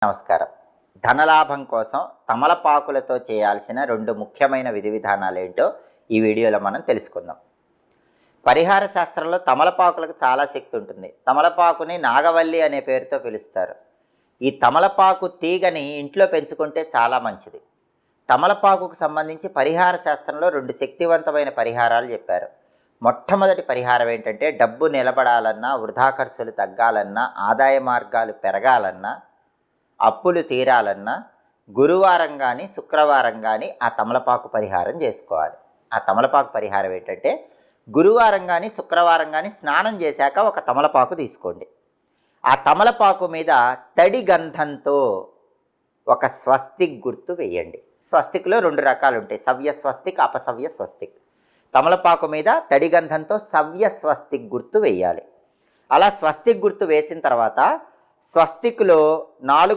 నమస్కారం. ధనలాభం కోసం తమలపాకులతో చేయాల్సిన 2 ముఖ్యమైన విధి విధానాలేంటో ఈ వీడియోలో మనం తెలుసుకుందాం. పరిహార శాస్త్రంలో తమలపాకులకు చాలా శక్తి ఉంటుంది. తమలపాకుని నాగవల్లి అనే పేరుతో పిలుస్తారు. ఈ తమలపాకు తీగని ఇంట్లో పెంచుకుంటే చాలా మంచిది. తమలపాకుకు సంబంధించి పరిహార శాస్త్రంలో 2 శక్తివంతమైన పరిహారాలు చెప్పారు. మొట్టమొదటి పరిహారం ఏంటంటే, డబ్బు నిలబడాలన్నా, వృధా ఖర్చులు తగ్గాలన్నా, ఆదాయ మార్గాలు పెరగాలన్నా, అప్పులు తీరాలన్నా గురువారం కానీ శుక్రవారం కానీ ఆ తమలపాకు పరిహారం చేసుకోవాలి. ఆ తమలపాకు పరిహారం ఏంటంటే, గురువారం కానీ శుక్రవారం కానీ స్నానం చేశాక ఒక తమలపాకు తీసుకోండి. ఆ తమలపాకు మీద తడి గంధంతో ఒక స్వస్తిక్ గుర్తు వేయండి. స్వస్తిక్లో 2 రకాలు ఉంటాయి, సవ్య స్వస్తిక్, అపసవ్య స్వస్తిక్. తమలపాకు మీద తడి గంధంతో సవ్య స్వస్తిక్ గుర్తు వేయాలి. అలా స్వస్తిక్ గుర్తు వేసిన తర్వాత స్వస్తిక్లో 4